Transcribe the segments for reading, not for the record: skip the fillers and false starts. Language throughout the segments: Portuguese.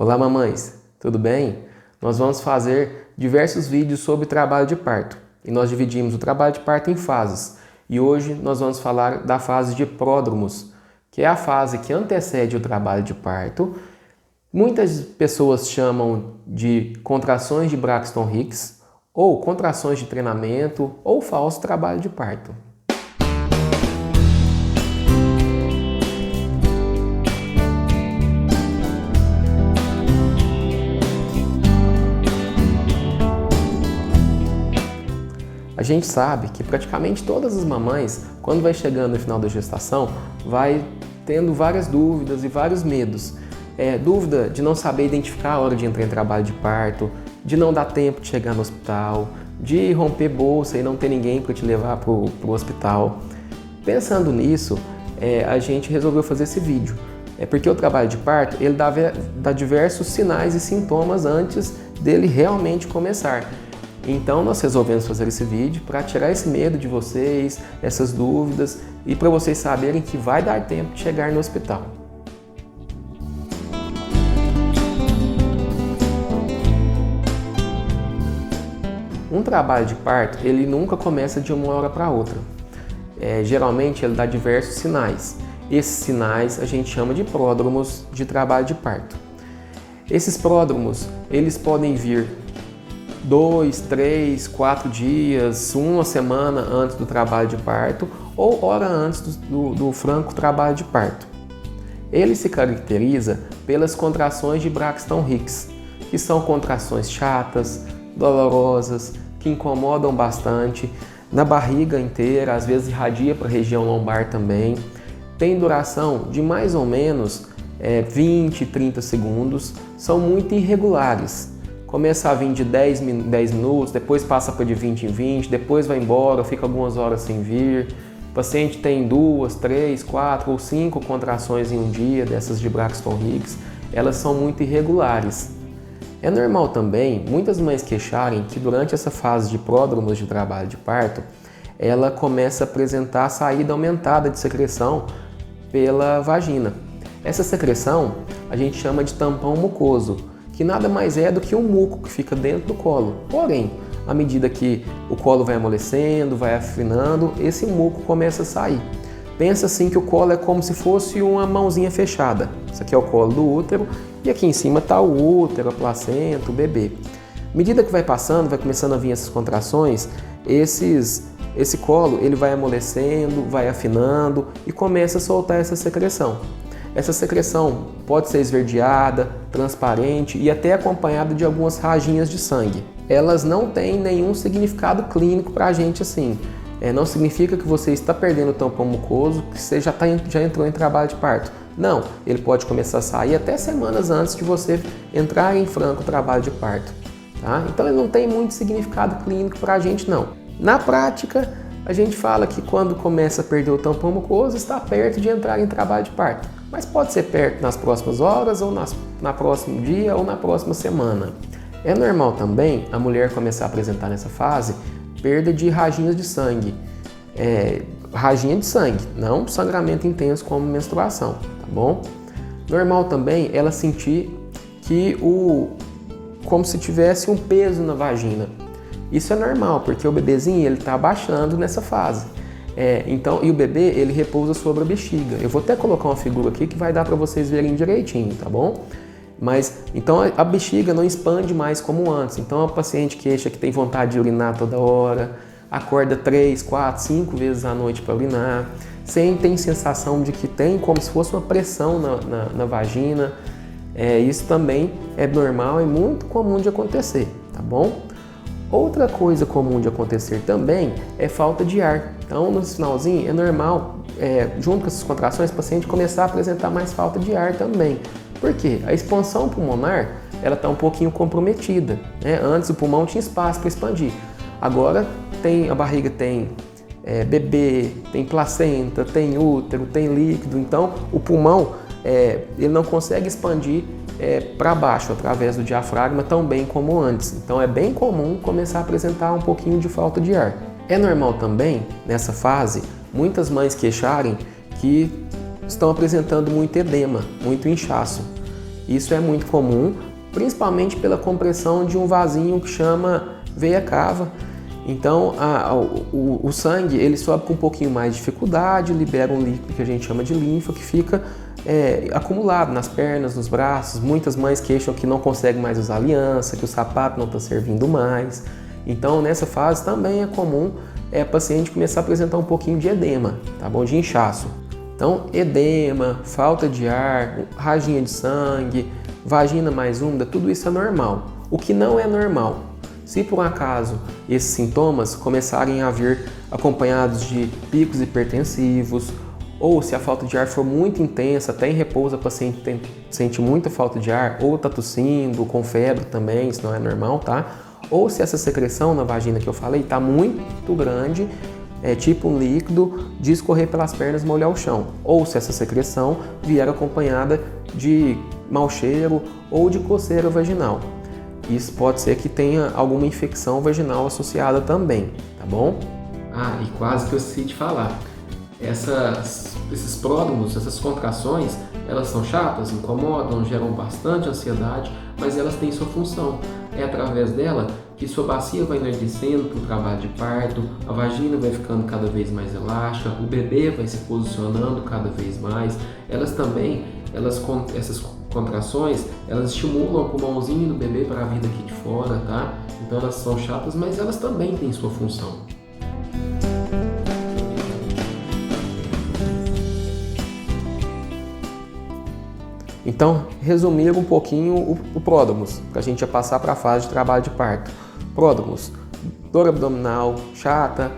Olá mamães, tudo bem? Nós vamos fazer diversos vídeos sobre trabalho de parto e nós dividimos o trabalho de parto em fases e hoje nós vamos falar da fase de pródromos, que é a fase que antecede o trabalho de parto. Muitas pessoas chamam de contrações de Braxton Hicks ou contrações de treinamento ou falso trabalho de parto. A gente sabe que praticamente todas as mamães, quando vai chegando no final da gestação, vai tendo várias dúvidas e vários medos. Dúvida de não saber identificar a hora de entrar em trabalho de parto, de não dar tempo de chegar no hospital, de romper bolsa e não ter ninguém para te levar para o hospital. Pensando nisso, a gente resolveu fazer esse vídeo. Porque o trabalho de parto ele dá diversos sinais e sintomas antes dele realmente começar. Então nós resolvemos fazer esse vídeo para tirar esse medo de vocês, essas dúvidas e para vocês saberem que vai dar tempo de chegar no hospital. Um trabalho de parto, ele nunca começa de uma hora para outra. Geralmente ele dá diversos sinais. Esses sinais a gente chama de pródromos de trabalho de parto. Esses pródromos, eles podem vir 2, 3, 4 dias, uma semana antes do trabalho de parto ou hora antes do franco trabalho de parto. Ele se caracteriza pelas contrações de Braxton Hicks, que são contrações chatas, dolorosas, que incomodam bastante, na barriga inteira, às vezes irradia para a região lombar também. Tem duração de mais ou menos 20, 30 segundos, são muito irregulares. Começa a vir de 10 minutos, depois passa para de 20 em 20, depois vai embora, fica algumas horas sem vir. O paciente tem 2, 3, 4 ou 5 contrações em um dia, dessas de Braxton Hicks. Elas são muito irregulares. É normal também muitas mães queixarem que durante essa fase de pródromos de trabalho de parto, ela começa a apresentar saída aumentada de secreção pela vagina. Essa secreção a gente chama de tampão mucoso, que nada mais é do que um muco que fica dentro do colo. Porém, à medida que o colo vai amolecendo, vai afinando, esse muco começa a sair. Pensa assim que o colo é como se fosse uma mãozinha fechada. Isso aqui é o colo do útero e aqui em cima está o útero, a placenta, o bebê. À medida que vai passando, vai começando a vir essas contrações, esse colo ele vai amolecendo, vai afinando e começa a soltar essa secreção. Essa secreção pode ser esverdeada, transparente e até acompanhada de algumas raginhas de sangue. Elas não têm nenhum significado clínico para a gente assim. Não significa que você está perdendo o tampão mucoso, que você já entrou em trabalho de parto. Não, ele pode começar a sair até semanas antes de você entrar em franco trabalho de parto. Tá? Então ele não tem muito significado clínico para a gente não. Na prática, a gente fala que quando começa a perder o tampão mucoso, está perto de entrar em trabalho de parto. Mas pode ser perto nas próximas horas, ou na próximo dia, ou na próxima semana. É normal também a mulher começar a apresentar nessa fase perda de raginhas de sangue. Raginha de sangue, não sangramento intenso como menstruação, tá bom? Normal também ela sentir que como se tivesse um peso na vagina. Isso é normal, porque o bebezinho ele está abaixando nessa fase. E o bebê ele repousa sobre a bexiga. Eu vou até colocar uma figura aqui que vai dar para vocês verem direitinho, tá bom? Mas então a bexiga não expande mais como antes. Então a paciente queixa que tem vontade de urinar toda hora, acorda 3, 4, 5 vezes à noite para urinar, tem sensação de que tem como se fosse uma pressão na vagina. Isso também é normal e muito comum de acontecer, tá bom? Outra coisa comum de acontecer também é falta de ar. Então, no finalzinho, é normal, junto com essas contrações, o paciente começar a apresentar mais falta de ar também. Por quê? A expansão pulmonar ela está um pouquinho comprometida. Antes o pulmão tinha espaço para expandir. Agora a barriga tem bebê, tem placenta, tem útero, tem líquido. Então, o pulmão ele não consegue expandir para baixo, através do diafragma, tão bem como antes. Então é bem comum começar a apresentar um pouquinho de falta de ar. É normal também, nessa fase, muitas mães queixarem que estão apresentando muito edema, muito inchaço. Isso é muito comum, principalmente pela compressão de um vasinho que chama veia cava. Então o sangue ele sobe com um pouquinho mais de dificuldade, libera um líquido que a gente chama de linfa, que fica acumulado nas pernas, nos braços. Muitas mães queixam que não conseguem mais usar aliança, que o sapato não está servindo mais. Então nessa fase também é comum a paciente começar a apresentar um pouquinho de edema, tá bom? De inchaço. Então edema, falta de ar, raginha de sangue, vagina mais úmida, tudo isso é normal. O que não é normal, se por um acaso esses sintomas começarem a vir acompanhados de picos hipertensivos, ou se a falta de ar for muito intensa, até em repouso a paciente sente muita falta de ar, ou está tossindo, com febre também, isso não é normal, tá? Ou se essa secreção na vagina que eu falei está muito grande, tipo um líquido, de escorrer pelas pernas e molhar o chão. Ou se essa secreção vier acompanhada de mau cheiro ou de coceira vaginal. Isso pode ser que tenha alguma infecção vaginal associada também, tá bom? E quase que eu esqueci de falar. Esses pródromos, essas contrações, elas são chatas, incomodam, geram bastante ansiedade, mas elas têm sua função. É através dela que sua bacia vai enardecendo para o trabalho de parto, a vagina vai ficando cada vez mais elástica, o bebê vai se posicionando cada vez mais. Essas contrações, elas estimulam o pulmãozinho do bebê para vir daqui de fora, tá? Então elas são chatas, mas elas também têm sua função. Então, resumir um pouquinho o pródromos, para a gente já passar para a fase de trabalho de parto. Pródromos, dor abdominal chata,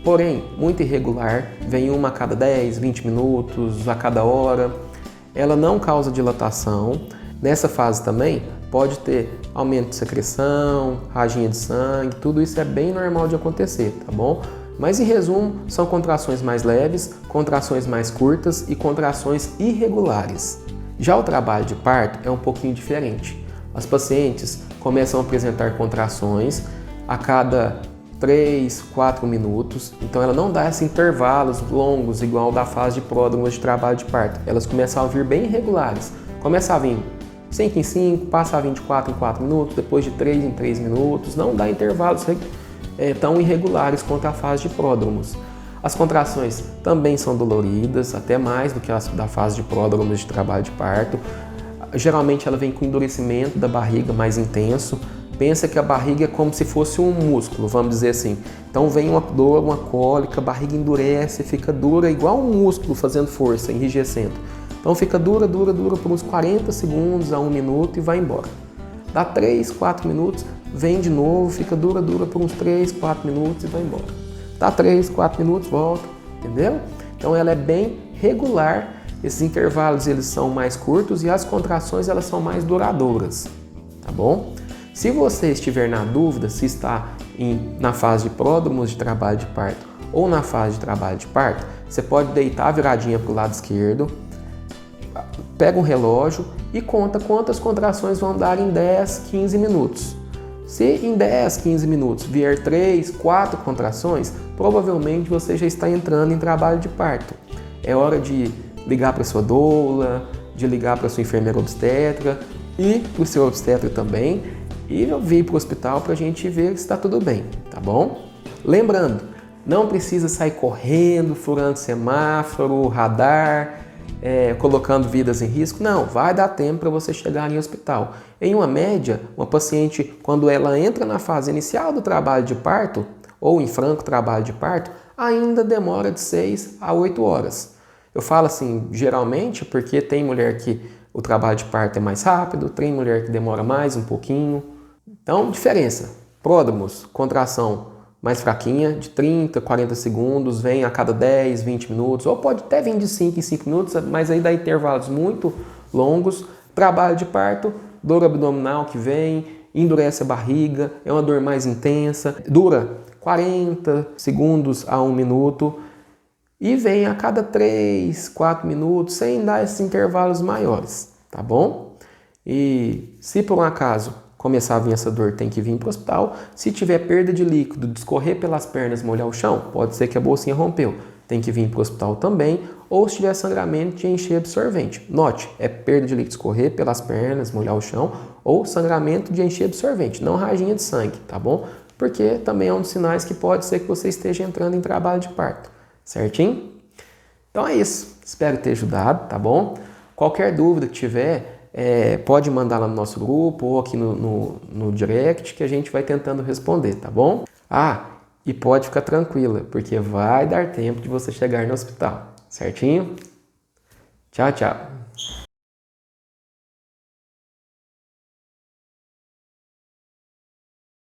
porém muito irregular, vem uma a cada 10, 20 minutos, a cada hora. Ela não causa dilatação. Nessa fase também pode ter aumento de secreção, raginha de sangue, tudo isso é bem normal de acontecer, tá bom? Mas em resumo, são contrações mais leves, contrações mais curtas e contrações irregulares. Já o trabalho de parto é um pouquinho diferente. As pacientes começam a apresentar contrações a cada 3, 4 minutos, então ela não dá esses intervalos longos igual da fase de pródromos de trabalho de parto. Elas começam a vir bem irregulares. Começa a vir 5 em 5, passa a vir de 4 em 4 minutos, depois de 3 em 3 minutos, não dá intervalos tão irregulares quanto a fase de pródromos. As contrações também são doloridas, até mais do que as da fase de pródromos de trabalho de parto. Geralmente ela vem com endurecimento da barriga mais intenso. Pensa que a barriga é como se fosse um músculo, vamos dizer assim. Então vem uma dor, uma cólica, a barriga endurece, fica dura igual um músculo fazendo força, enrijecendo. Então fica dura por uns 40 segundos a 1 minuto e vai embora. Dá 3, 4 minutos, vem de novo, fica dura por uns 3, 4 minutos e vai embora. Dá 3, 4 minutos, volta, entendeu? Então ela é bem regular, esses intervalos eles são mais curtos e as contrações elas são mais duradouras, tá bom? Se você estiver na dúvida se está na fase de pródromos de trabalho de parto ou na fase de trabalho de parto, você pode deitar a viradinha para o lado esquerdo, pega um relógio e conta quantas contrações vão dar em 10, 15 minutos. Se em 10, 15 minutos vier 3, 4 contrações, provavelmente você já está entrando em trabalho de parto. É hora de ligar para sua doula, de ligar para sua enfermeira obstetra e para o seu obstetra também e vir para o hospital para a gente ver se está tudo bem, tá bom? Lembrando, não precisa sair correndo, furando semáforo, radar, colocando vidas em risco. Não, vai dar tempo para você chegar em hospital. Em uma média, uma paciente, quando ela entra na fase inicial do trabalho de parto, ou em franco trabalho de parto, ainda demora de 6 a 8 horas. Eu falo assim, geralmente, porque tem mulher que o trabalho de parto é mais rápido, tem mulher que demora mais um pouquinho. Então, diferença. Pródromos, contração mais fraquinha, de 30, 40 segundos, vem a cada 10, 20 minutos, ou pode até vir de 5 em 5 minutos, mas aí dá intervalos muito longos. Trabalho de parto, dor abdominal que vem, endurece a barriga, é uma dor mais intensa, dura 40 segundos a 1 minuto e vem a cada 3, 4 minutos, sem dar esses intervalos maiores, tá bom? E se por um acaso começar a vir essa dor, tem que vir para o hospital. Se tiver perda de líquido, escorrer pelas pernas, molhar o chão, pode ser que a bolsinha rompeu. tem que vir para o hospital também, ou se tiver sangramento de encher absorvente. Note, é perda de líquido escorrer pelas pernas, molhar o chão, ou sangramento de encher absorvente, não raginha de sangue, tá bom? Porque também é um dos sinais que pode ser que você esteja entrando em trabalho de parto, certinho? Então é isso, espero ter ajudado, tá bom? Qualquer dúvida que tiver, pode mandar lá no nosso grupo ou aqui no direct que a gente vai tentando responder, tá bom? E pode ficar tranquila, porque vai dar tempo de você chegar no hospital, certinho? Tchau, tchau!